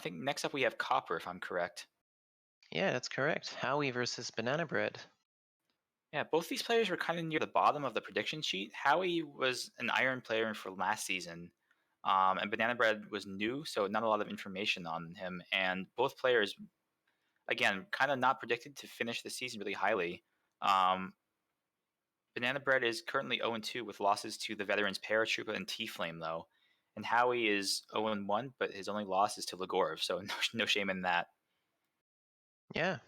think next up we have Copper, if I'm correct. Yeah, that's correct. Howie versus Bananabread. Yeah, both these players were kind of near the bottom of the prediction sheet. Howie was an Iron player for last season, and Banana Bread was new, so not a lot of information on him. And both players, again, kind of not predicted to finish the season really highly. Um, Banana Bread is currently 0-2 with losses to the veterans Paratroopa and T-Flame, though. And Howie is 0-1, but his only loss is to Legorov, so no shame in that. Yeah.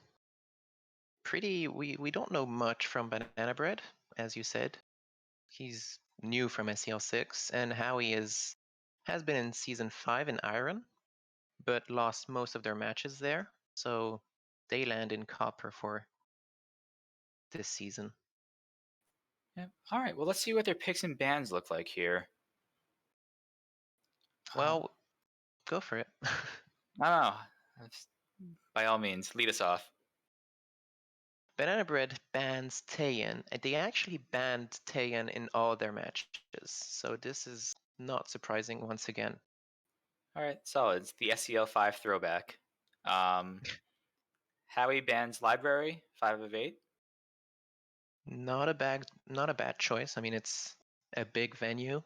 We don't know much from Bananabread, as you said. He's new from SEL6, and Howie has been in Season 5 in Iron, but lost most of their matches there, so they land in Copper for this season. Yeah. All right, well, let's see what their picks and bans look like here. Well, go for it. I don't know. By all means, lead us off. Bananabread bans Taeyan. They actually banned Taeyan in all their matches, so this is not surprising once again. All right, solid. It's the SEL 5 throwback. Um, Howie bans Library, 5 of 8. Not a bad choice. I mean, it's a big venue,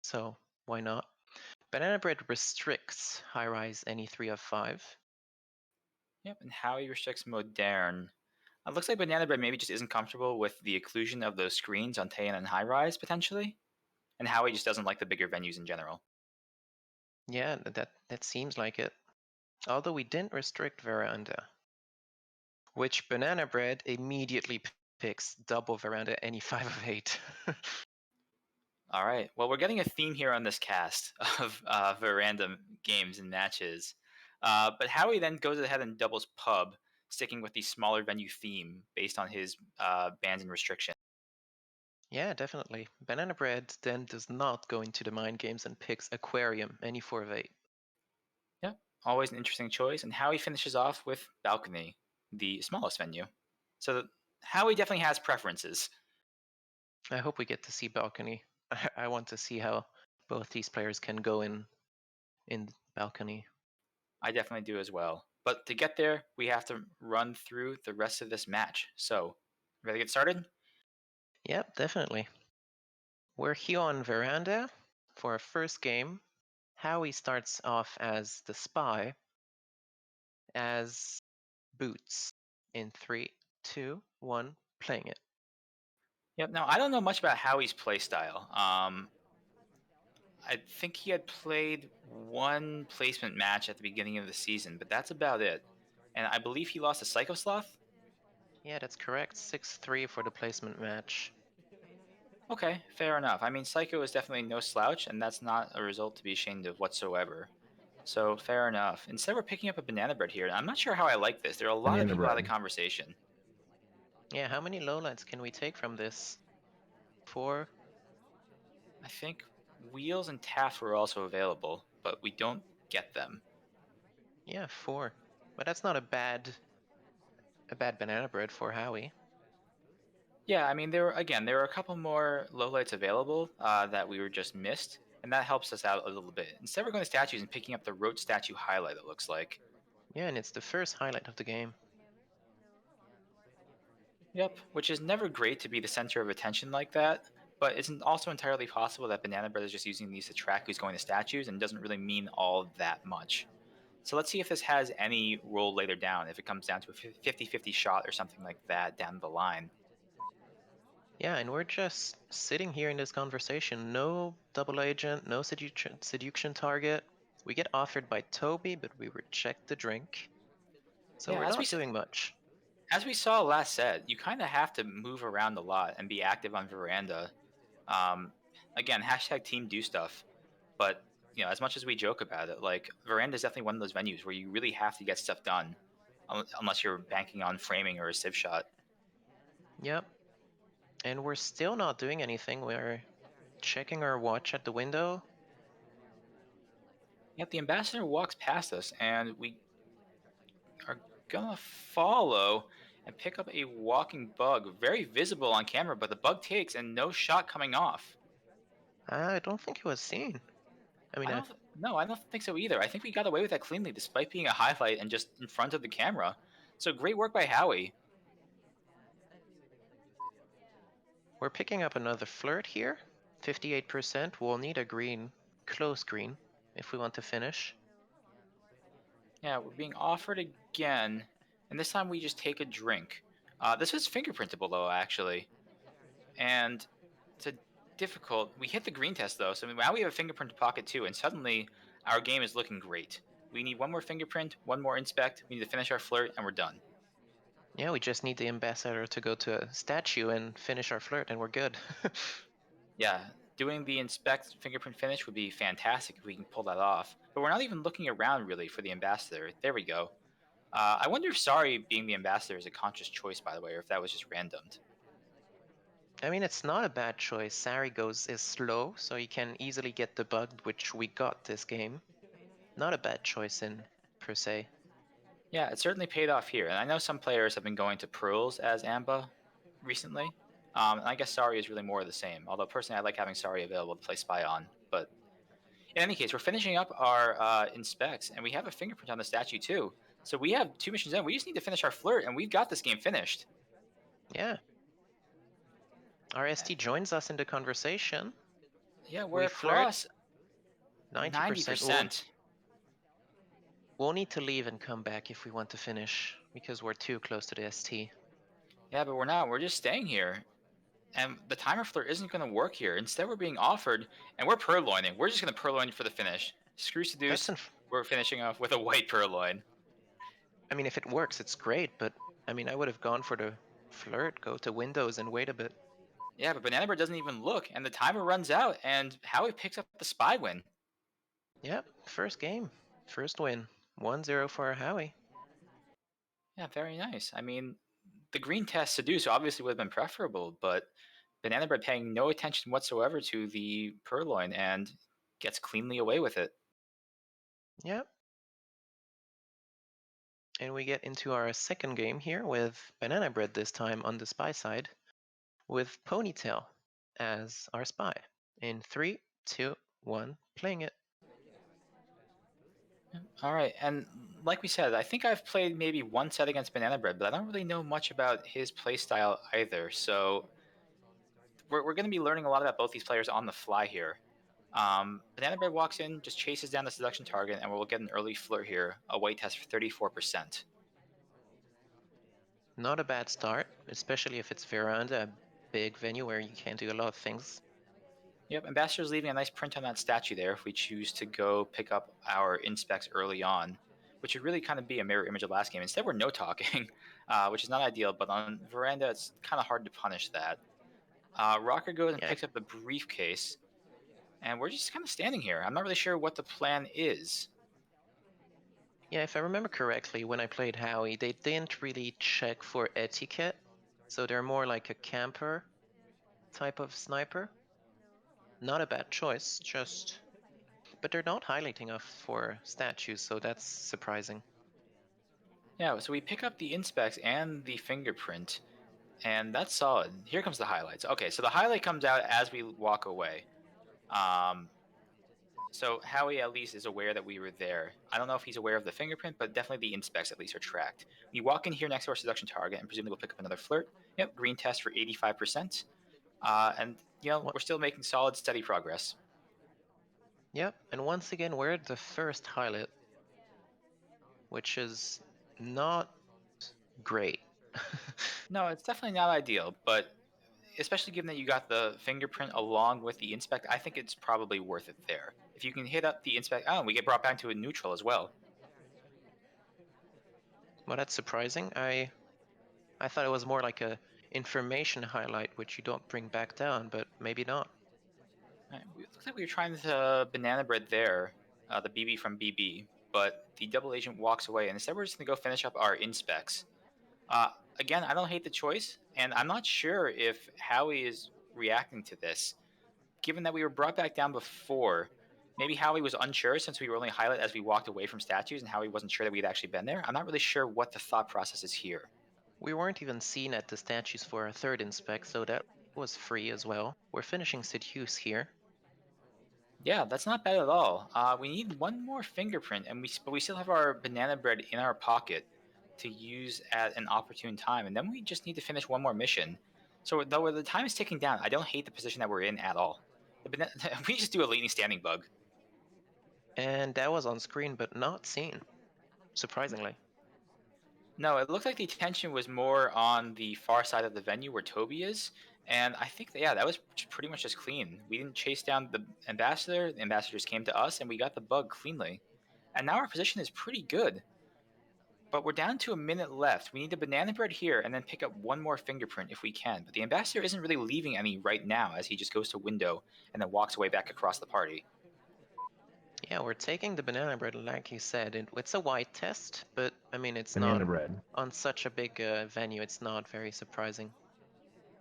so why not? Bananabread restricts high rise any 3 of 5. Yep, and Howie restricts Modern. It looks like Banana Bread maybe just isn't comfortable with the occlusion of those screens on Tayan and High Rise, potentially. And Howie just doesn't like the bigger venues in general. Yeah, that seems like it. Although we didn't restrict Veranda, which Bananabread immediately picks double Veranda any 5 of 8. All right, well, we're getting a theme here on this cast of veranda games and matches. But Howie then goes ahead and doubles Pub, sticking with the smaller venue theme based on his bans and restrictions. Yeah, definitely. Bananabread then does not go into the mind games and picks Aquarium any 4 of 8. Yep, always an interesting choice. And Howie finishes off with Balcony, the smallest venue. So Howie definitely has preferences. I hope we get to see Balcony. I want to see how both these players can go in Balcony. I definitely do as well. But to get there, we have to run through the rest of this match. So, ready to get started? Yep, definitely. We're here on Veranda for our first game. Howie starts off as the spy, as Boots. In 3, 2, 1, playing it. Yep. Now, I don't know much about Howie's playstyle. I think he had played one placement match at the beginning of the season, but that's about it. And I believe he lost to Psychosloth. Yeah, that's correct. 6-3 for the placement match. Okay, fair enough. I mean, Psycho is definitely no slouch, and that's not a result to be ashamed of whatsoever. So, fair enough. Instead, we're picking up a banana bread here. I'm not sure how I like this. There are a lot of Banana people out of bread. conversation. Yeah, how many lowlights can we take from this? 4? I think Wheels and Taft were also available, but we don't get them. Yeah, 4. But that's not a bad banana bread for Howie. Yeah, I mean, there were a couple more lowlights available that we were just missed, and that helps us out a little bit. Instead, we're going to statues and picking up the road statue highlight, it looks like. Yeah, and it's the first highlight of the game. Yep, which is never great to be the center of attention like that, but it's also entirely possible that Banana Bread is just using these to track who's going to statues and doesn't really mean all that much. So let's see if this has any role later down, if it comes down to a 50-50 shot or something like that down the line. Yeah, and we're just sitting here in this conversation. No double agent, no seduction target. We get offered by Toby, but we reject the drink. So Yeah, we're not doing much. as we saw last set, you kind of have to move around a lot and be active on Veranda. Um, Again, hashtag team do stuff. But as much as we joke about it, like Veranda is definitely one of those venues where you really have to get stuff done, unless you're banking on framing or a sieve shot. Yep. And we're still not doing anything. We're checking our watch at the window. Yet the ambassador walks past us, and we are gonna follow and pick up a walking bug, very visible on camera, but the bug takes and no shot coming off. I don't think it was seen. I mean, I don't. No, I don't think so either. I think we got away with that cleanly despite being a highlight and just in front of the camera. So great work by Howie. We're picking up another flirt here. 58%. We'll need a green, close green, if we want to finish. Yeah, we're being offered again, and this time we just take a drink. This was fingerprintable though, actually, and it's a difficult. We hit the green test though, so now we have a fingerprint pocket too, and suddenly our game is looking great. We need one more fingerprint, one more inspect. We need to finish our flirt, and we're done. Yeah, we just need the ambassador to go to a statue and finish our flirt, and we're good. Yeah, doing the inspect fingerprint finish would be fantastic if we can pull that off. But we're not even looking around really for the ambassador. There we go. I wonder if Sorry being the ambassador is a conscious choice, by the way, or if that was just randomed. I mean, it's not a bad choice. Sari goes is slow, so you can easily get debugged, which we got this game. Not a bad choice in per se. Yeah, it certainly paid off here. And I know some players have been going to Pearls as Amba recently. And I guess Sorry is really more of the same. Although personally, I like having Sorry available to play Spy on. But in any case, we're finishing up our inspects, and we have a fingerprint on the statue too. So we have two missions in. We just need to finish our flirt, and we've got this game finished. Yeah. Our ST joins us in the conversation. Yeah, we're We flirt across 90%. 90%. We'll need to leave and come back if we want to finish, because we're too close to the ST. Yeah, but we're not. We're just staying here. And the timer flirt isn't going to work here. Instead, we're being offered, and we're purloining. We're just going to purloin for the finish. Screw That's seduce. We're finishing off with a white purloin. I mean, if it works, it's great, but I mean, I would have gone for the flirt, go to Windows and wait a bit. Yeah, but Bananabread doesn't even look, and the timer runs out, and Howie picks up the spy win. Yep, first game, first win. 1-0 for Howie. Yeah, very nice. I mean, the green test seduce obviously would have been preferable, but Bananabread paying no attention whatsoever to the purloin and gets cleanly away with it. Yep. And we get into our second game here with Bananabread this time on the spy side, with Ponytail as our spy. In 3, 2, 1, playing it. All right, and like we said, I think I've played maybe one set against Banana Bread, but I don't really know much about his playstyle either. So we're going to be learning a lot about both these players on the fly here. Banana Bread walks in, just chases down the seduction target, and we'll get an early flirt here. A white test for 34%. Not a bad start, especially if it's Veranda, a big venue where you can do a lot of things. Yep, Ambassador's leaving a nice print on that statue there if we choose to go pick up our inspects early on, which would really kind of be a mirror image of last game. Instead, we're no talking, which is not ideal, but on Veranda, it's kind of hard to punish that. Rocker goes and Yeah, picks up the briefcase, and we're just kind of standing here. I'm not really sure what the plan is. yeah, if I remember correctly, when I played Howie, they didn't really check for etiquette, so they're more like a camper type of sniper. Not a bad choice, just... But they're not highlighting us for statues, so that's surprising. Yeah, so we pick up the inspects and the fingerprint, and that's solid. Here comes the highlights. Okay, so the highlight comes out as we walk away. Um, so Howie at least is aware that we were there. I don't know if he's aware of the fingerprint, but definitely the inspects at least are tracked. We walk in here next to our seduction target, and presumably we'll pick up another flirt. Yep, green test for 85%. And, What? we're still making solid, steady progress. Yep, and once again, we're the first highlight, which is not great. No, it's definitely not ideal, but especially given that you got the fingerprint along with the inspect, I think it's probably worth it there. If you can hit up the inspect, oh, we get brought back to a neutral as well. Well, that's surprising. I thought it was more like a information highlight, which you don't bring back down, but maybe not. Right, it looks like we were trying to banana bread there, the BB from BB, but the double agent walks away, and instead we're just gonna go finish up our inspects. Uh, Again, I don't hate the choice, and I'm not sure if Howie is reacting to this. Given that we were brought back down before, maybe Howie was unsure since we were only highlight as we walked away from statues, and Howie wasn't sure that we'd actually been there. I'm not really sure what the thought process is here. We weren't even seen at the statues for our third inspect, so that was free as well. We're finishing Seduce here. Yeah, that's not bad at all. We need one more fingerprint, and but we still have our banana bread in our pocket to use at an opportune time, and then we just need to finish one more mission. So though the time is ticking down, I don't hate the position that we're in at all. We just do a leaning standing bug. And that was on screen but not seen, surprisingly. No, it looked like the attention was more on the far side of the venue where Toby is, and I think that, yeah, that was pretty much just clean. We didn't chase down the ambassador; the ambassadors came to us, and we got the bug cleanly. And now our position is pretty good. But we're down to a minute left. We need the banana bread here and then pick up one more fingerprint if we can. But the ambassador isn't really leaving any right now as he just goes to window and then walks away back across the party. Yeah, we're taking the banana bread, like you said. It's a white test, but I mean, it's not Bananabread. on such a big venue. It's not very surprising.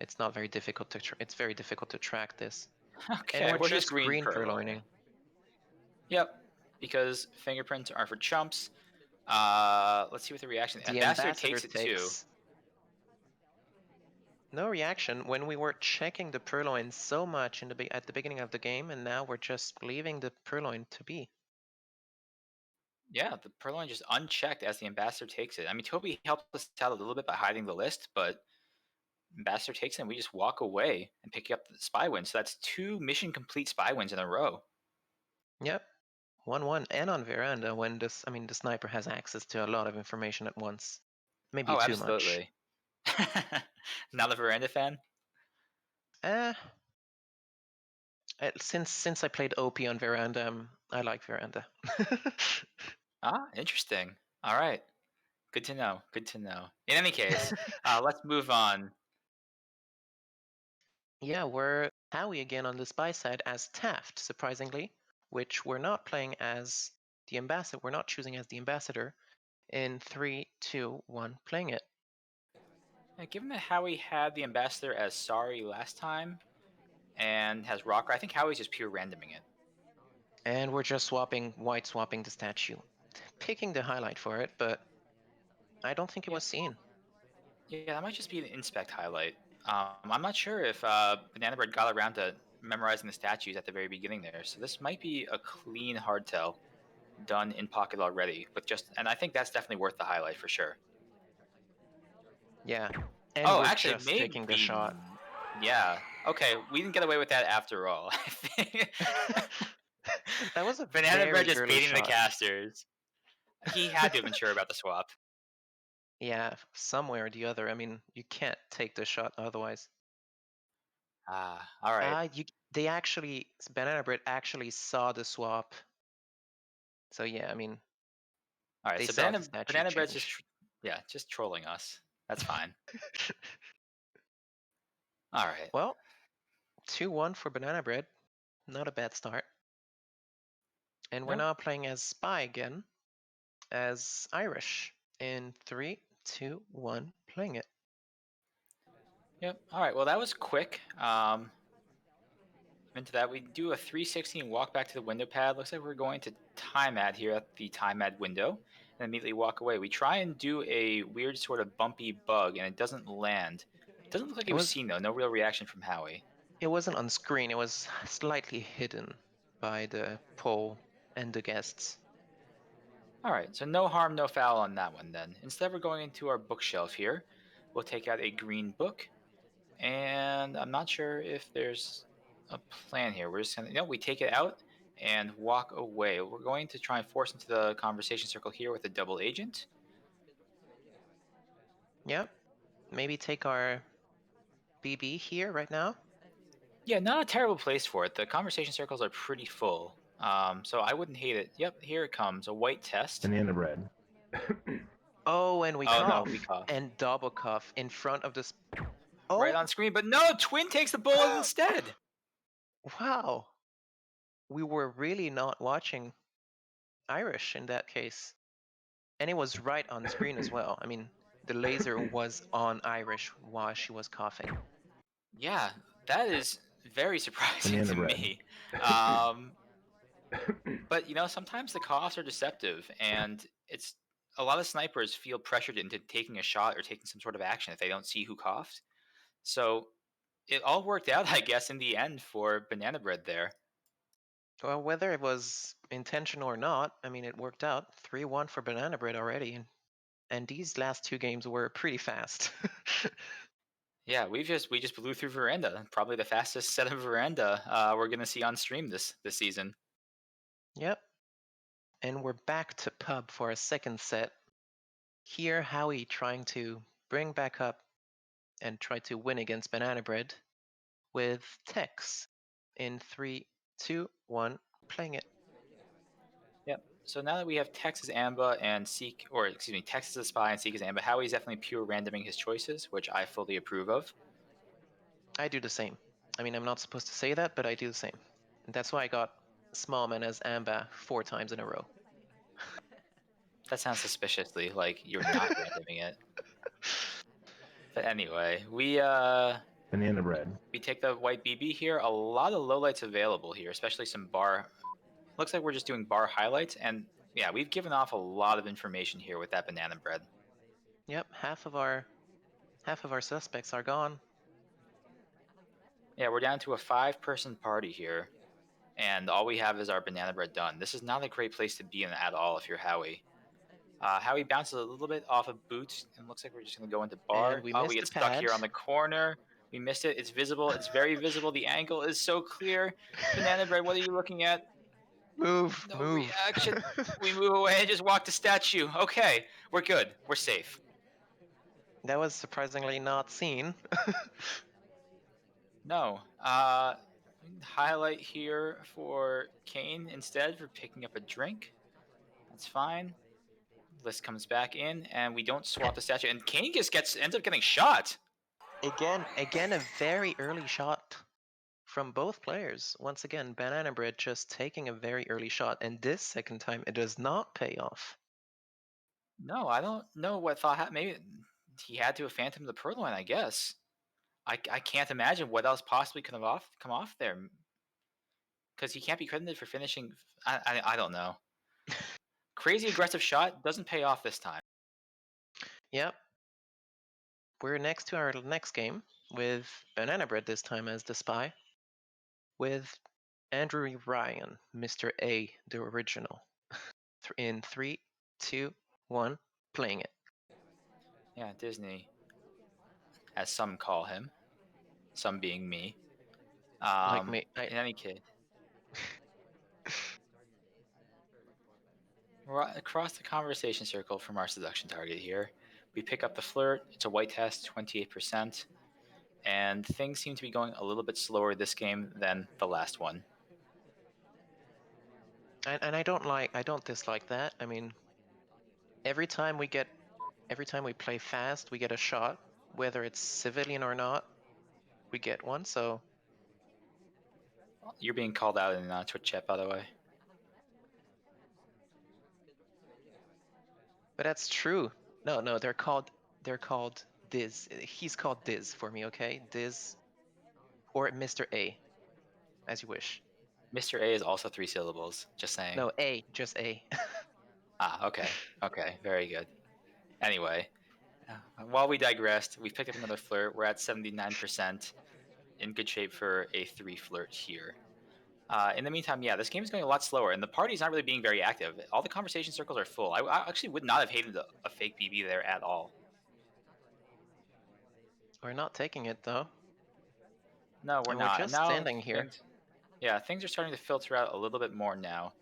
It's not very difficult to. It's very difficult to track this. And Okay, we're we're just just green green purloining. purloining. Yep, because fingerprints are for chumps. Let's see what the reaction. The Ambassador ambassador takes it too. takes no reaction when we were checking the purloin so much at the beginning of the game, and now we're just leaving the purloin to be. Yeah, the purloin just unchecked as the ambassador takes it. I mean, Toby helped us out a little bit by hiding the list, but ambassador takes it and we just walk away and pick up the spy win. So that's two mission complete spy wins in a row. Yep, 1-1, and on veranda when the sniper has access to a lot of information at once. Maybe Oh, too much. absolutely. Not a veranda fan? Eh, since I played OP on veranda, I like veranda. Ah, interesting. All right. Good to know. Good to know. In any case, let's move on. Yeah, we're Howie again on the spy side as Taft, surprisingly, which we're not playing as the ambassador. We're not choosing as the ambassador. In 3, 2, 1, playing it. Given that Howie had the ambassador as sorry last time and has rocker, I think Howie's just pure randoming it. And we're just white swapping the statue. Picking the highlight for it, but I don't think it was Yep. seen. Yeah, that might just be an inspect highlight. I'm not sure if Banana Bread got around to memorizing the statues at the very beginning there, so this might be a clean hardtail done in pocket already. With just, and I think that's definitely worth the highlight for sure. Yeah. And Oh, we're actually, just taking the maybe. shot. Yeah. Okay, we didn't get away with that after all. I think That was a Banana Bread very just early baiting the shot. casters. He had to have been sure about the swap. Yeah, somewhere or the other. I mean, you can't take the shot otherwise. All right. Banana Bread actually saw the swap. So yeah, I mean, All right. they So saw the statue Banana Bread's just change. yeah, just trolling us. That's fine. All right. Well, 2-1 for Banana Bread. Not a bad start. And we're Nope. now playing as Spy again, as Irish. In 3, 2, 1, playing it. Yep. All right. Well, that was quick. Into that, we do a 360 and walk back to the window pad. Looks like we're going to time ad here at the time ad window and immediately walk away. We try and do a weird sort of bumpy bug and it doesn't land. It doesn't look like It it was was seen though. No real reaction from Howie. it wasn't on screen. It was slightly hidden by the pole and the guests. All right. So no harm, no foul on that one then. Instead, we're going into our bookshelf here. We'll take out a green book and I'm not sure if there's a plan here. We're just gonna, we take it out and walk away. We're going to try and force into the conversation circle here with a double agent. Yep. Maybe take our BB here right now. Yeah, not a terrible place for it. The conversation circles are pretty full, so I wouldn't hate it. Yep, here it comes, a white test. Bananabread. Oh, and we Oh no, we cuff. cough And double cuff in front of this. right Oh, on screen, but no, Twin takes the bullet instead. wow. We were really not watching Irish in that case. And it was right on screen as well. I mean, the laser was on Irish while she was coughing. Yeah, that is very surprising to Bananabread. me. But sometimes the coughs are deceptive, and it's a lot of snipers feel pressured into taking a shot or taking some sort of action if they don't see who coughed. So it all worked out, I guess, in the end for Banana Bread there. Well, whether it was intentional or not, I mean, it worked out 3-1 for Bananabread already, and these last two games were pretty fast. Yeah, we just blew through Veranda. Probably the fastest set of Veranda we're gonna see on stream this season. Yep. And we're back to pub for a second set. Here, Howie trying to bring back up and try to win against Bananabread with Tex in 3-2-1, playing it. Yep. So now that we have Tex as Amba and Seek, or excuse me, Tex as a spy and Seek as Amba, Howie's definitely pure randoming his choices, which I fully approve of. I do the same. I mean, I'm not supposed to say that, but I do the same. And that's why I got Smallman as Amba 4 times in a row. That sounds suspiciously like you're not randoming it. But anyway, Bananabread. we take the white BB here. A lot of lowlights available here, especially some bar. Looks like we're just doing bar highlights, and yeah, we've given off a lot of information here with that banana bread. Yep, half of our suspects are gone. Yeah, we're down to a 5-person party here, and all we have is our banana bread done. This is not a great place to be in at all if you're Howie. Howie bounces a little bit off of boots, and looks like we're just going to go into And bar. we Oh, we missed get the stuck pad. here on the corner. We missed it. It's visible. It's very visible. The angle is so clear. Banana bread, what are you looking at? Move, No move. reaction. We move away and just walk the statue. Okay, we're good. We're safe. That was surprisingly not seen. No. Highlight here for Kane instead for picking up a drink. That's fine. List comes back in, and we don't swap the statue. And Kane just ends up getting shot. Again, a very early shot from both players. Once again, Bananabread just taking a very early shot, and this second time it does not pay off. No, I don't know what thought happened. Maybe he had to have phantomed the purloin, I guess. I can't imagine what else possibly could have come off there. Because he can't be credited for finishing. I don't know. Crazy aggressive shot doesn't pay off this time. Yep. We're next to our next game with Bananabread this time as the spy, with Andrew Ryan, Mr. A, the original, in 3-2-1, playing it. Yeah, Disney, as some call him, some being me. Like me, In any case, across the conversation circle from our seduction target here, we pick up the flirt. It's a white test, 28%, and things seem to be going a little bit slower this game than the last one. and I don't dislike that. I mean, every time we play fast, we get a shot, whether it's civilian or not, we get one. So, You're being called out in Twitch chat, by the way. but that's true. No, they're called Diz. He's called Diz for me, okay? Diz or Mr. A, as you wish. Mr. A is also 3 syllables. Just saying. No, A, just A. Okay. Okay, very good. Anyway, while we digressed, we picked up another flirt. We're at 79%, in good shape for a 3 flirt here. In the meantime, yeah, this game is going a lot slower, and the party's not really being very active. All the conversation circles are full. I actually would not have hated a fake BB there at all. We're not taking it though. No, we're And we're not. And just now standing here. things are starting to filter out a little bit more now.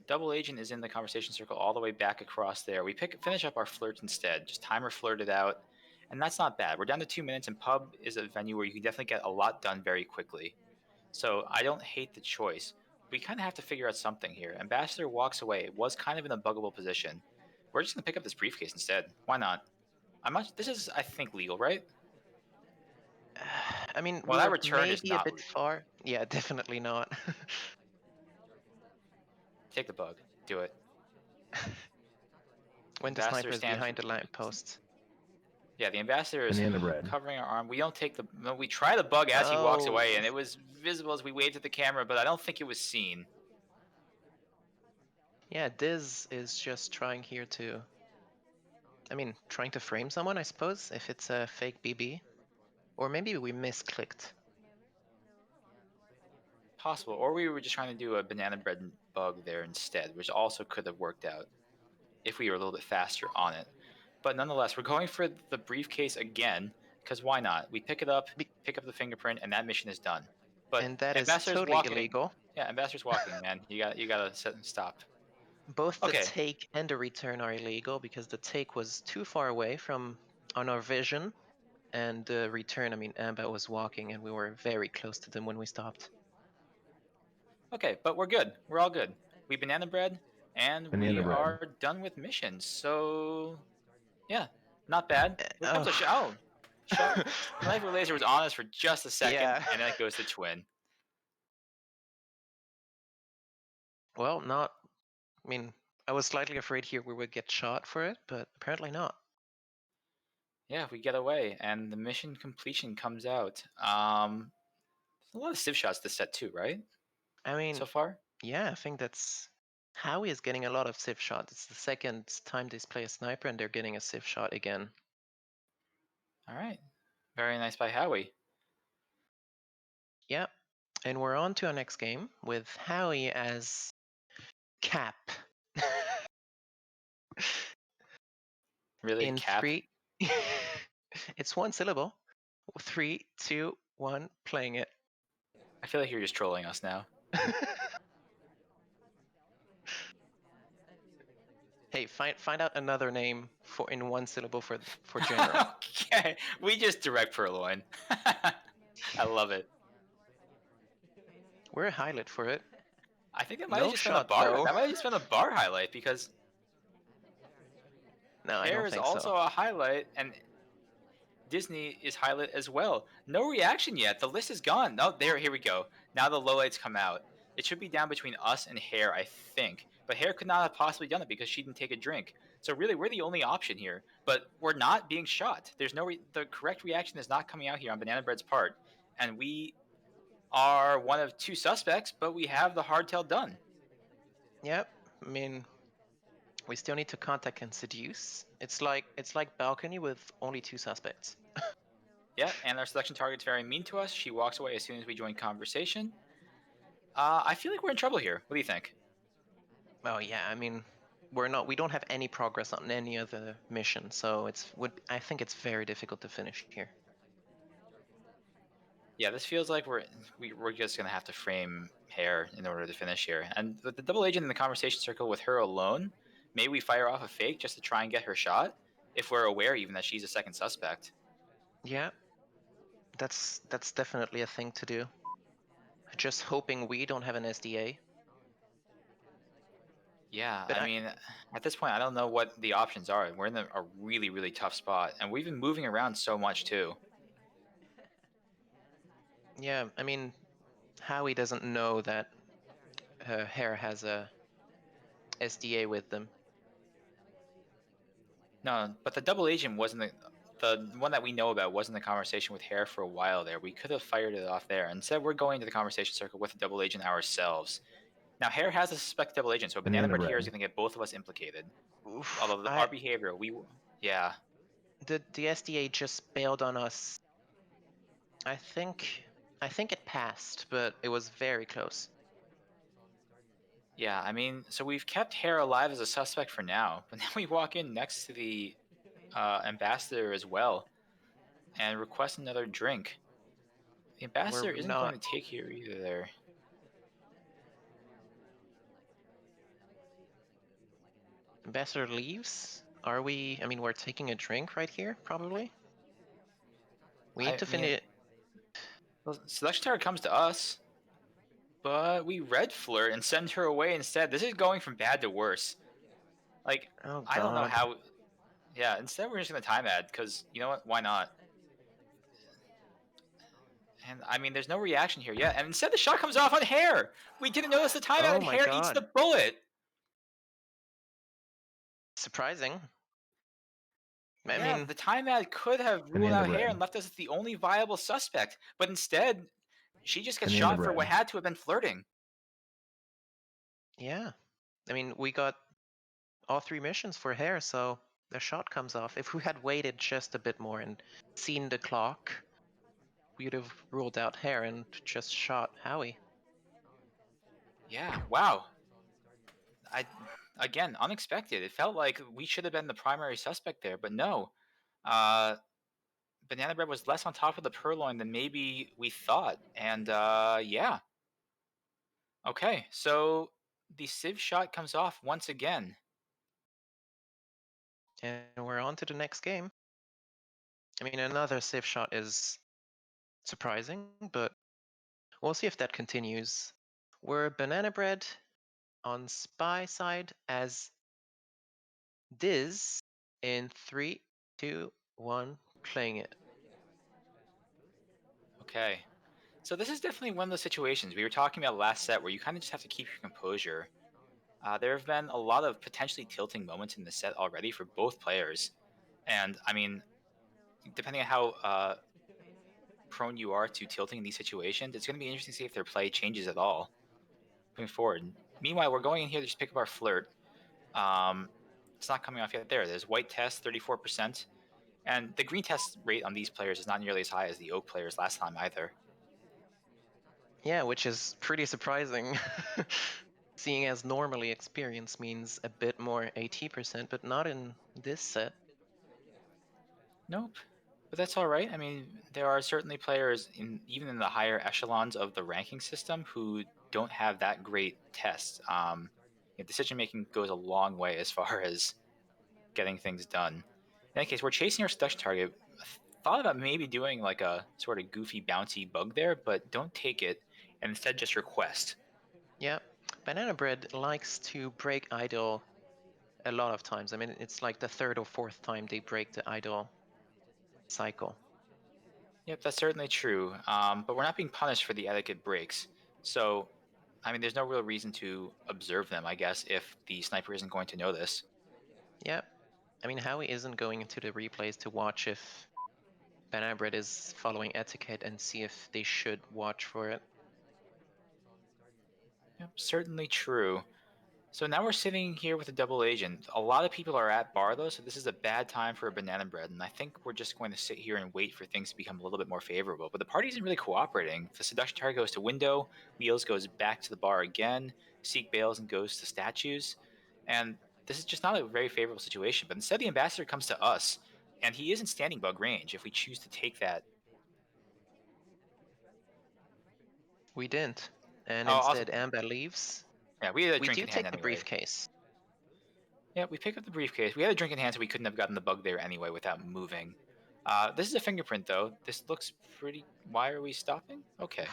Double Agent is in the conversation circle all the way back across there. We finish up our flirts instead. Just timer flirted out, and that's not bad. We're down to 2 minutes, and pub is a venue where you can definitely get a lot done very quickly. So I don't hate the choice. We kind of have to figure out something here. Ambassador walks away. It was kind of in a buggable position. We're just gonna pick up this briefcase instead. Why not? This is, I think, legal, right? I mean, Well, we that were return is maybe a not bit legal. far. Yeah, definitely not. Take the bug. Do it. When the Ambassador sniper is stands. behind the lamppost. Yeah, the ambassador is Bananabread. covering our arm. We don't take the. No, we try the bug as he walks Oh, away, and it was visible as we waved at the camera, but I don't think it was seen. yeah, Diz is just trying here to. I mean, trying to frame someone, I suppose, if it's a fake BB. Or maybe we misclicked. Possible. Or we were just trying to do a banana bread bug there instead, which also could have worked out if we were a little bit faster on it. But nonetheless, we're going for the briefcase again, because why not? We pick it up, pick up the fingerprint, and that mission is done. But And that is Ambassador's totally walking. illegal. Yeah, Ambassador's walking, man. You gotta set and stop. Both the Okay. take and the return are illegal because the take was too far away from on our vision, and the return, I mean, Amba was walking and we were very close to them when we stopped. Okay, but we're good. We're all good. We banana bread, and we Banana bread. are done with missions. So, yeah, not bad. Here comes a Oh. shot. Sniper laser was on us for just a second, Yeah. and then it goes to twin. Well, not. I mean, I was slightly afraid here we would get shot for it, but apparently not. Yeah, we get away, and the mission completion comes out. There's a lot of civ shots this set too, right? I mean, So far. yeah, I think that's Howie is getting a lot of civ shots. It's the second time they play a sniper, and they're getting a civ shot again. All right, very nice by Howie. Yeah, and we're on to our next game with Howie as Cap. Really, In Cap. 3. It's one syllable. 3, 2, 1, playing it. I feel like you're just trolling us now. Hey, find out another name for in one syllable for general. Okay, we just direct Purloin. I love it. We're a highlight for it. I think that might No have just been a shot, bar. though. That might have just been a bar highlight because No, I Hair don't is think also so. a highlight, and Disney is highlight as well. No reaction yet. The list is gone. Oh, there. Here we go. Now the lowlights come out. It should be down between us and Hair, I think. But Hair could not have possibly done it because she didn't take a drink. So really, we're the only option here. But we're not being shot. There's no the correct reaction is not coming out here on Banana Bread's part, and we are one of two suspects, but we have the hardtail done. Yep. I mean, we still need to contact and seduce. It's like balcony with only 2 suspects. Yeah, and our selection target's very mean to us. She walks away as soon as we join conversation. I feel like we're in trouble here. What do you think? Oh yeah, I mean, we don't have any progress on any other mission, so I think it's very difficult to finish here. Yeah, this feels like we're just gonna have to frame Hair in order to finish here. And with the double agent in the conversation circle with her alone, maybe we fire off a fake just to try and get her shot, if we're aware even that she's a second suspect. Yeah, that's definitely a thing to do. Just hoping we don't have an SDA. Yeah, But I mean, at this point, I don't know what the options are. We're in a really, really tough spot, and we've been moving around so much too. yeah, I mean, Howie doesn't know that Hair has a SDA with them. No, but the double agent wasn't the one that we know about wasn't the conversation with Hair for a while there. We could have fired it off there. Instead, we're going to the conversation circle with the double agent ourselves. Now, Hair has a suspected double agent, so Banana Bread here is going to get both of us implicated. Oof, Although our behavior, yeah. The SDA just bailed on us. I think it passed, but it was very close. Yeah, I mean, so we've kept Hair alive as a suspect for now, but now we walk in next to the ambassador as well and request another drink. The ambassador We're isn't going not. to take here either. Ambassador leaves? Are we? I mean, we're taking a drink right here, probably. We need to finish. Well, selection target comes to us, but we red flirt and send her away instead. This is going from bad to worse. Like, Oh, I don't know God. how. Yeah, instead we're just gonna time ad because you know what? Why not? And I mean, there's no reaction here yet. And instead, the shot comes off on Hair. We didn't notice the timeout, Oh and my Hair eats God. the bullet. Surprising. I Yeah, mean, the timeout could have ruled Banana out Hair bread. and left us as the only viable suspect. But instead, she just gets Banana shot for what bread. had to have been flirting. yeah. I mean, we got all 3 missions for Hair, so the shot comes off. If we had waited just a bit more and seen the clock, we would have ruled out Hair and just shot Howie. Yeah, wow. I Again, unexpected. It felt like we should have been the primary suspect there, but no. Uh, Banana Bread was less on top of the purloin than maybe we thought, and yeah. Okay, so the Civ shot comes off once again. And we're on to the next game. I mean, another Civ shot is surprising, but we'll see if that continues. We're Banana Bread on Spy side as Diz in 3, 2, 1, playing it. Okay, so this is definitely one of those situations we were talking about last set where you kind of just have to keep your composure. There have been a lot of potentially tilting moments in the set already for both players, and I mean, depending on how prone you are to tilting in these situations, it's going to be interesting to see if their play changes at all moving forward. Meanwhile, we're going in here to just pick up our flirt. Um, it's not coming off yet. There's white test, 34%. And the green test rate on these players is not nearly as high as the oak players last time either. Yeah, which is pretty surprising. Seeing as normally experience means a bit more AT%, but not in this set. Nope. But that's all right. I mean, there are certainly players even in the higher echelons of the ranking system who don't have that great tests. Decision making goes a long way as far as getting things done. In any case, we're chasing our seduction target. Thought about maybe doing like a sort of goofy bouncy bug there, but don't take it and instead just request. Yeah, Banana Bread likes to break idle a lot of times. I mean, it's like the third or fourth time they break the idle cycle. Yep, that's certainly true. But we're not being punished for the etiquette breaks. So, I mean, there's no real reason to observe them, I guess, if the sniper isn't going to know this. Yeah, I mean, Howie isn't going into the replays to watch if Banana Bread is following etiquette and see if they should watch for it. Yep, certainly true. So now we're sitting here with a double agent. A lot of people are at bar though, so this is a bad time for a banana bread, and I think we're just going to sit here and wait for things to become a little bit more favorable. But the party isn't really cooperating. The seduction target goes to window, Wheels goes back to the bar again, Seek bails and goes to statues, and this is just not a very favorable situation. But instead, the ambassador comes to us, and he is in standing bug range if we choose to take that. We didn't, and Oh, also, instead Amba leaves. yeah, we had a We drink do in hand take the anyway. briefcase. Yeah, we pick up the briefcase. We had a drink in hand, so we couldn't have gotten the bug there anyway without moving. This is a fingerprint, though. This looks pretty. Why are we stopping? Okay.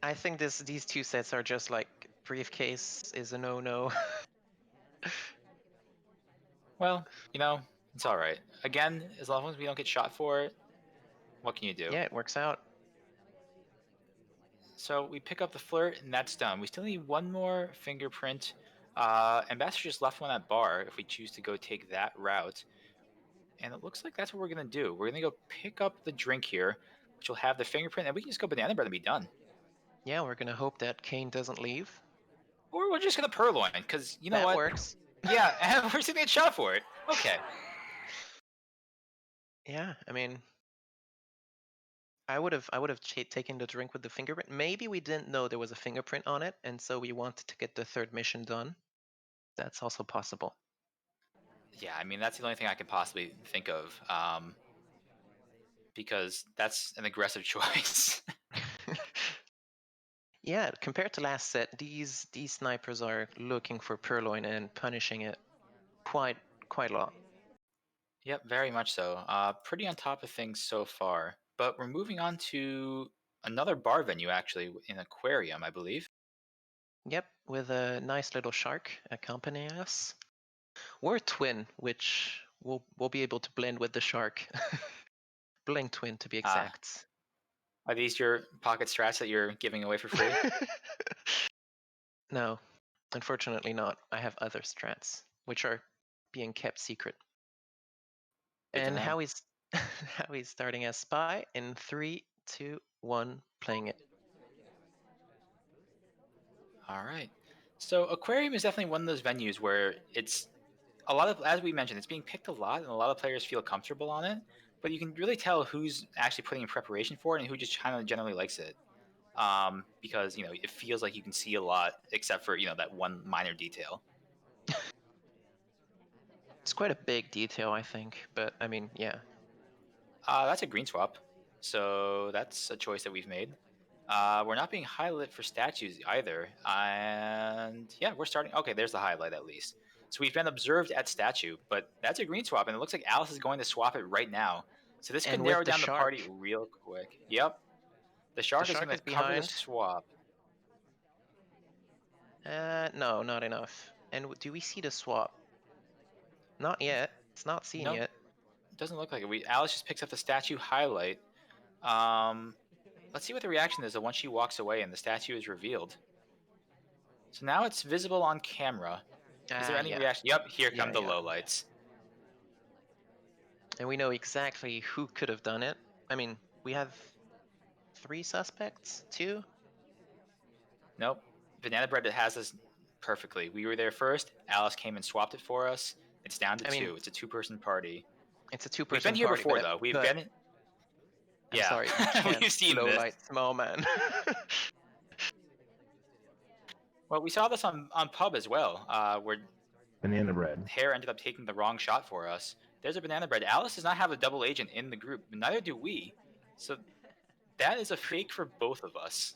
I think these two sets are just like briefcase is a no-no. Well, it's all right. Again, as long as we don't get shot for it, what can you do? Yeah, it works out. So we pick up the flirt, and that's done. We still need one more fingerprint. Ambassador just left one at bar if we choose to go take that route. And it looks like that's what we're going to do. We're going to go pick up the drink here, which will have the fingerprint, and we can just go banana bread and be done. Yeah, we're gonna hope that Kane doesn't leave. Or we're just going to purloin, because you know That what? works. Yeah, and we're just going to get shot for it. Okay. Yeah, I mean, I would have taken the drink with the fingerprint. Maybe we didn't know there was a fingerprint on it, and so we wanted to get the third mission done. That's also possible. Yeah, I mean, that's the only thing I can possibly think of, because that's an aggressive choice. Yeah, compared to last set, these snipers are looking for purloin and punishing it quite a lot. Yep, very much so. Pretty on top of things so far. But we're moving on to another bar venue, actually, in Aquarium, I believe. Yep, with a nice little shark accompanying us. We're twin, which we'll be able to blend with the shark. Blink twin to be Uh, exact. are these your pocket strats that you're giving away for free? No, unfortunately not. I have other strats, which are being kept secret. Good to And know. how is how he's starting as spy in 3, 2, 1, playing it. All right. So Aquarium is definitely one of those venues where it's a lot of, as we mentioned, it's being picked a lot, and a lot of players feel comfortable on it. But you can really tell who's actually putting in preparation for it and who just kind of generally likes it. because it feels like you can see a lot, except for that one minor detail. It's quite a big detail, I think, but I mean, yeah. That's a green swap, so that's a choice that we've made. We're not being highlighted for statues either, and yeah, we're starting. Okay, there's the highlight at least. So we've been observed at statue, but that's a green swap, and it looks like Alice is going to swap it right now. So this could And narrow with the down the shark, party real quick. Yep, the the shark is going shark to is cover the behind. swap. No, not enough. And do we see the swap? Not yet. It's not seen No, yet. it doesn't look like it. Alice just picks up the statue highlight. Um, let's see what the reaction is once she walks away and the statue is revealed. So now it's visible on camera. Is there any Yeah. reaction? Yep, here come Yeah, the yeah. lowlights. And we know exactly who could have done it. I mean, we have 3 suspects? 2? Nope. Bananabread has us perfectly. We were there first. Alice came and swapped it for us. It's down to I mean, 2. It's a 2-person party. it's a We've been 2-person here party, before, though. We've but been. I'm Yeah, sorry, we can't we've seen low this. light small man. Well, we saw this on Pub as well, where Bananabread. Hare ended up taking the wrong shot for us. There's a Bananabread. Alice does not have a double agent in the group, but neither do we. So that is a fake for both of us.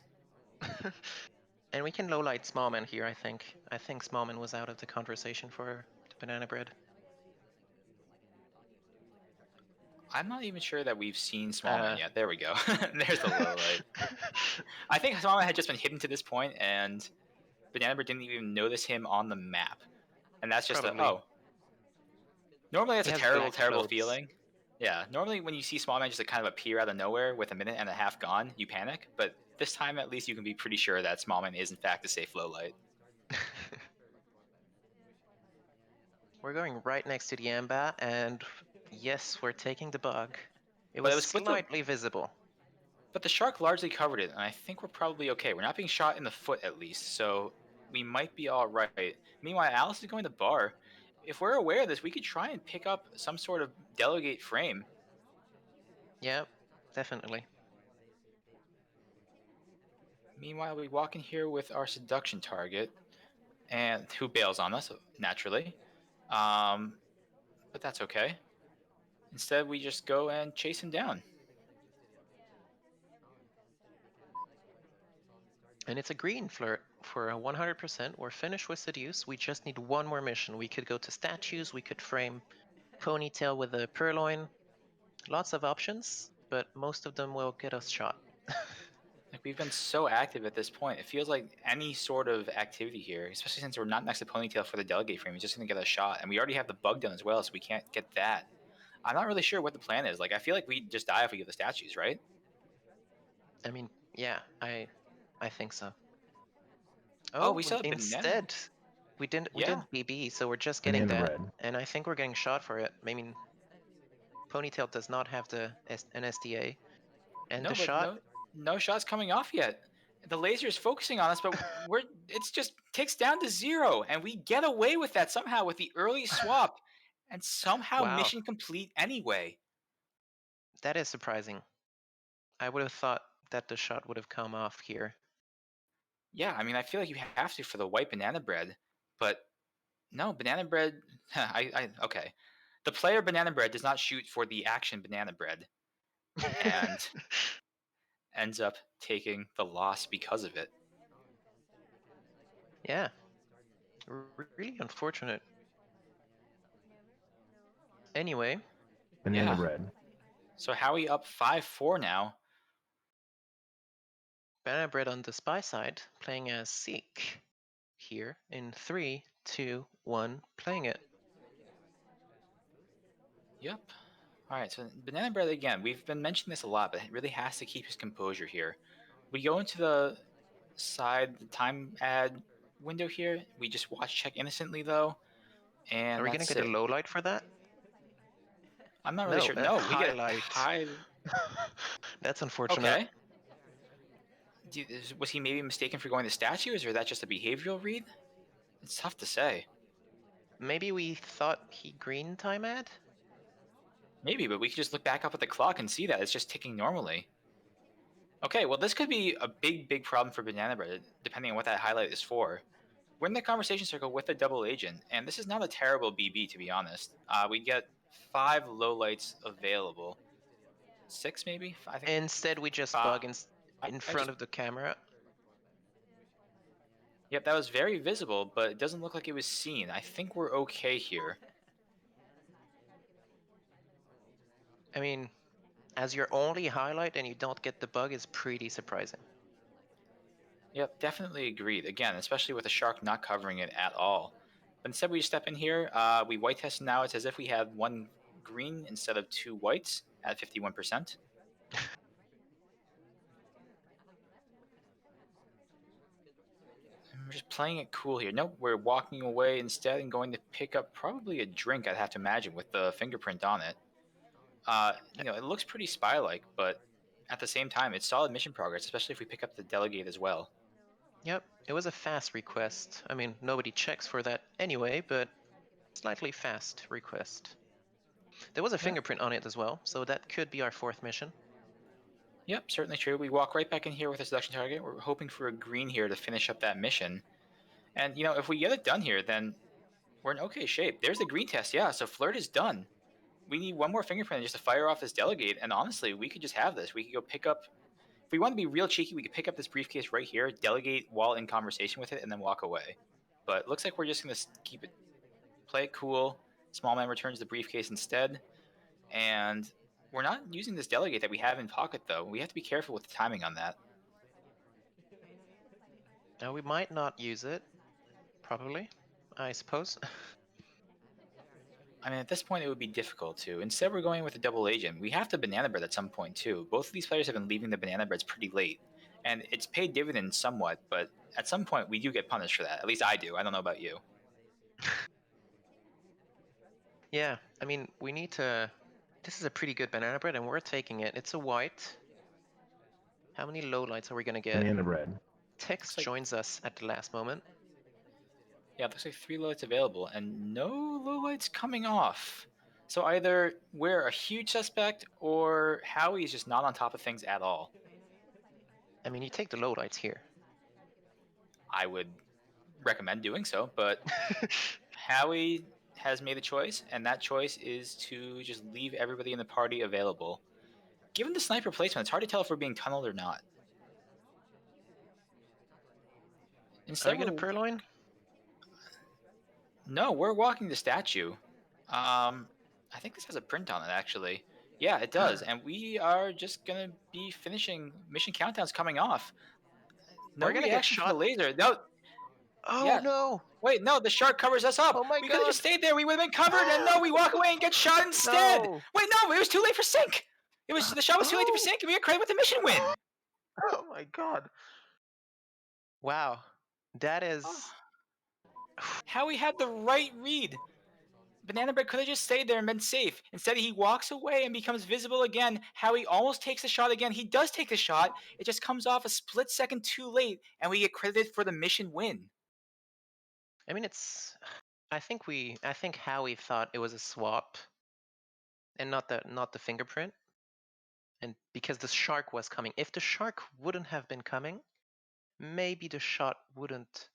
And we can low light small man here, I think. I think small man was out of the conversation for the Bananabread. I'm not even sure that we've seen Smallman yet. There we go. There's the low light. I think Smallman had just been hidden to this point, and Bananabread didn't even notice him on the map. And that's just Probably. Normally that's He a has terrible, black terrible clothes. feeling. Yeah, normally when you see Smallman just kind of appear out of nowhere with a minute and a half gone, you panic. But this time, at least, you can be pretty sure that Smallman is in fact a safe low light. We're going right next to the Amba, and yes, we're taking the bug. It But was it was with the slightly visible. But the shark largely covered it, and I think we're probably okay. We're not being shot in the foot at least, so we might be all right. Meanwhile, Alice is going to bar. If we're aware of this, we could try and pick up some sort of delegate frame. Yeah, definitely. Meanwhile, we walk in here with our seduction target, and who bails on us, naturally. But that's okay. Instead, we just go and chase him down. And it's a green flirt for a 100%. We're finished with Seduce. We just need one more mission. We could go to statues. We could frame Ponytail with a purloin. Lots of options, but most of them will get us shot. Like, we've been so active at this point. It feels like any sort of activity here, especially since we're not next to Ponytail for the delegate frame, is just going to get a shot. And we already have the bug done as well, so we can't get that. I'm not really sure what the plan is. Like, I feel like we just die if we get the statues, right? I mean, yeah, I think so. Oh, we saw instead, we didn't BB, so we're just getting that, and I think we're getting shot for it. I mean, Ponytail does not have an SDA, and No, the but shot. no shots coming off yet. The laser is focusing on us, but it's just ticks down to 0, and we get away with that somehow with the early swap, and somehow Wow. mission complete anyway. That is surprising. I would have thought that the shot would have come off here. Yeah, I mean, I feel like you have to for the white Bananabread, but no, Bananabread. Okay. The player Bananabread does not shoot for the action Bananabread, and ends up taking the loss because of it. Yeah, really unfortunate. Anyway. Bananabread. Yeah. So Howiie up 5-4 now. Bananabread on the spy side, playing as Seek here in 3, 2, 1, playing it. Yep. All right, so Bananabread again. We've been mentioning this a lot, but it really has to keep his composure here. We go into the time ad window here. We just watch check innocently though, and are we gonna get a low light for that? I'm not really sure. No, we get highlight. High. That's unfortunate. Okay. Was he maybe mistaken for going to statues, or is that just a behavioral read? It's tough to say. Maybe we thought he green time ad? Maybe, but we could just look back up at the clock and see that it's just ticking normally. Okay, well, this could be a big problem for Bananabread, depending on what that highlight is for. We're in the conversation circle with a double agent, and this is not a terrible BB, to be honest. We get 5 lowlights available. 6, maybe? I think Instead, we just 5. bug in I front just. of the camera. Yep, that was very visible, but it doesn't look like it was seen. I think we're okay here. I mean, as your only highlight and you don't get the bug is pretty surprising. Yep, definitely agreed. Again, especially with the shark not covering it at all. But instead, we step in here. We white test now. It's as if we had 1 green instead of 2 whites at 51%. And we're just playing it cool here. Nope, we're walking away instead and going to pick up probably a drink, I'd have to imagine, with the fingerprint on it. It looks pretty spy-like, but at the same time, it's solid mission progress, especially if we pick up the delegate as well. Yep, it was a fast request. I mean, nobody checks for that anyway, but slightly fast request. There was a fingerprint on it as well, so that could be our 4th mission. Yep, certainly true. We walk right back in here with a seduction target. We're hoping for a green here to finish up that mission. And, if we get it done here, then we're in okay shape. There's the green test, yeah, so flirt is done. We need 1 more fingerprint just to fire off this delegate, and honestly, we could just have this. We could go pick up. If we want to be real cheeky, we could pick up this briefcase right here, delegate while in conversation with it, and then walk away. But it looks like we're just going to keep it, play it cool. Small man returns the briefcase instead. And we're not using this delegate that we have in pocket, though. We have to be careful with the timing on that. Now, we might not use it. Probably, I suppose. I mean, at this point, it would be difficult to. Instead, we're going with a double agent. We have to banana bread at some point, too. Both of these players have been leaving the banana breads pretty late. And it's paid dividends somewhat, but at some point, we do get punished for that. At least I do. I don't know about you. Yeah, I mean, we need to. This is a pretty good banana bread, and we're taking it. It's a white. How many lowlights are we gonna get? Bananabread. Tex Looks like, joins us at the last moment. yeah, it looks like 3 lowlights available and no lowlights coming off. So either we're a huge suspect or Howie's just not on top of things at all. I mean, you take the lowlights here. I would recommend doing so, but Howie has made a choice, and that choice is to just leave everybody in the party available. Given the sniper placement, it's hard to tell if we're being tunneled or not. Are Instead, you gonna purloin? No, we're walking the statue. I think this has a print on it, actually. Yeah, it does, and we are just gonna be finishing mission countdowns coming off. No We're gonna get reaction for the shot. laser. No, Oh yeah. no! Wait, no, the shark covers us up. Oh my We could have god! just stayed there. We would have been covered, and no, we walk away and get shot instead. No! Wait, no, it was too late for sync. The shot was too late for Oh! sync, and we got credit with the mission win. Oh my god! Wow, that is. Howie had the right read. Bananabread could have just stayed there and been safe. Instead, he walks away and becomes visible again. Howie almost takes the shot again. He does take the shot. It just comes off a split second too late, and we get credited for the mission win. I mean, it's. I think Howie thought it was a swap, and not the fingerprint. And because the shark was coming, if the shark wouldn't have been coming, maybe the shot wouldn't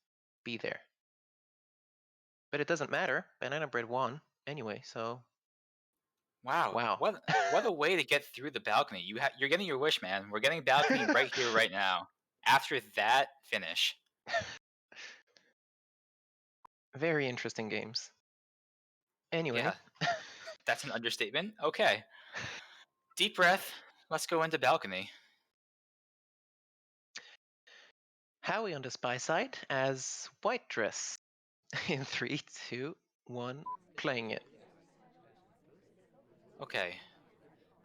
be there. But it doesn't matter. Bananabread won anyway, so. Wow. What a way to get through the balcony. You're getting your wish, man. We're getting balcony right here, right now. After that finish. Very interesting games. Anyway. Yeah, that's an understatement. Okay. Deep breath. Let's go into balcony. Howie on the spy side as white dress. In 3, 2, 1, playing it. Okay.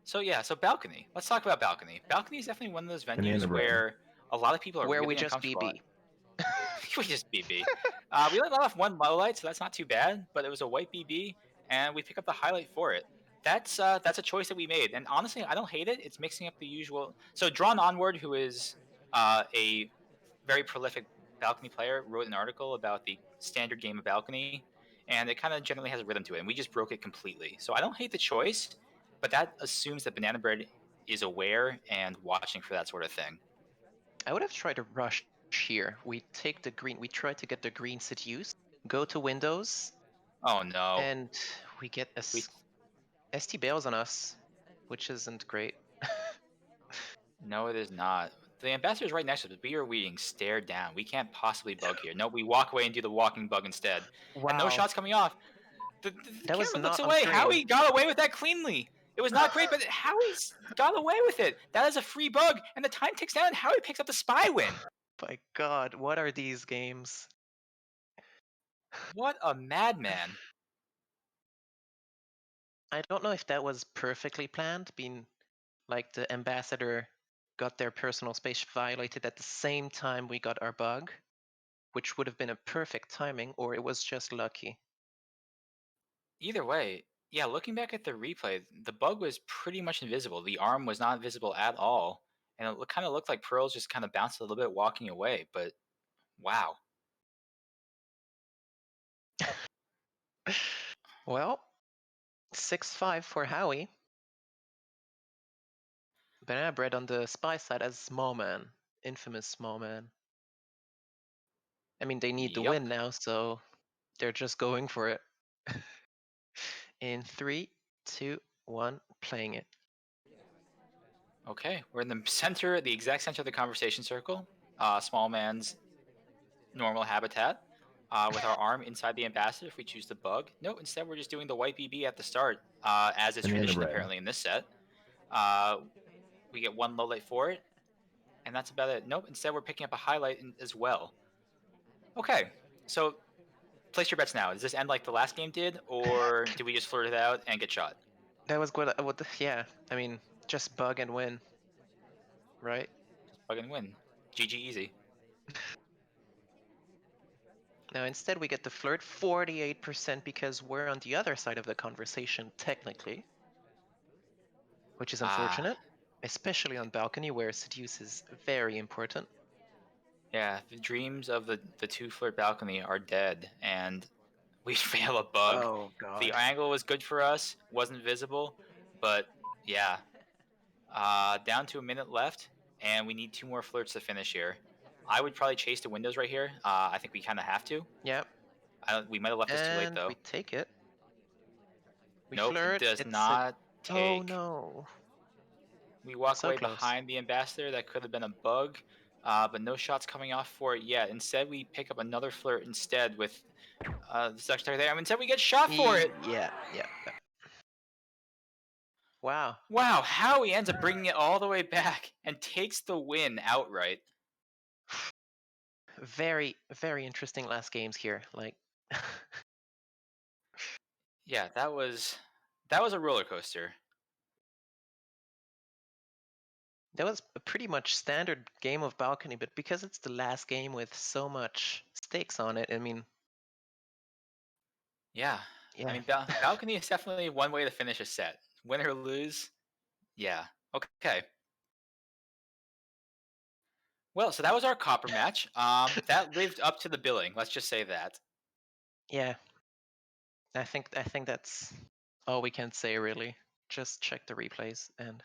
So balcony. Let's talk about balcony. Balcony is definitely one of those venues Banana bread. where a lot of people are Where really we just uncomfortable. BB. We just BB. We let off 1 low light, so that's not too bad. But it was a white BB, and we pick up the highlight for it. That's a choice that we made, and honestly, I don't hate it. It's mixing up the usual. So Drawn Onward, who is a very prolific balcony player, wrote an article about the standard game of balcony, and it kind of generally has a rhythm to it, and we just broke it completely. So I don't hate the choice, but that assumes that Banana Bread is aware and watching for that sort of thing. I would have tried to rush here. We take the green. We try to get the green seduced. Go to Windows, Oh no. and we get a We ST bails on us, which isn't great. No, it is not. The ambassador's right next to us. We are being stared down. We can't possibly bug here. No, we walk away and do the walking bug instead. And no Wow, shots coming off. The that was camera looks not on away. stream. Howie got away with that cleanly. It was not great, but Howie's got away with it. That is a free bug, and the time ticks down, and Howie picks up the spy win. My God, what are these games? What a madman. I don't know if that was perfectly planned, being like the ambassador got their personal space violated at the same time we got our bug, which would have been a perfect timing, or it was just lucky. Either way, yeah, looking back at the replay, the bug was pretty much invisible. The arm was not visible at all, and it kind of looked like Pearls just kind of bounced a little bit walking away, but wow. Well, 6-5 for Howie. Bananabread on the spy side as small man, infamous small man. I mean, they need the Yep. win now, so they're just going for it. In 3, 2, 1, playing it. Okay, we're in the center, the exact center of the conversation circle. Small man's normal habitat. With our arm inside the ambassador, if we choose the bug. No, instead we're just doing the white BB at the start, as is tradition Bananabread. apparently in this set. We get one low light for it, and that's about it. Nope, instead we're picking up a highlight as well. Okay, so place your bets now. Does this end like the last game did, or do we just flirt it out and get shot? That was good. Yeah, I mean, just bug and win, right? Bug and win. GG easy. Now instead we get the flirt 48% because we're on the other side of the conversation technically, which is unfortunate, especially on balcony where seduce is very important. Yeah, the dreams of the two flirt balcony are dead, and we fail a bug. Oh God. The angle was good for us, wasn't visible, but yeah. Down to a minute left, and we need 2 more flirts to finish here. I would probably chase the windows right here. I think we kind of have to. Yep. We might have left this too late And though. we take it. We Nope, it flirt. does It's a... not Oh take. no. We walk So away close. behind the ambassador. That could have been a bug, but no shots coming off for it yet. Instead, we pick up another flirt instead with the secretary there. I mean, instead we get shot for it. Yeah. Wow. Wow, Howie ends up bringing it all the way back and takes the win outright. Very, very interesting last games here. Like, Yeah, that was a roller coaster. that was a pretty much standard game of balcony, but because it's the last game with so much stakes on it, I mean, Yeah. yeah. I mean, balcony is definitely one way to finish a set. Win or lose. Yeah. Okay. Well, so that was our copper match. That lived up to the billing. Let's just say that. Yeah. I think that's all we can say really. Just check the replays and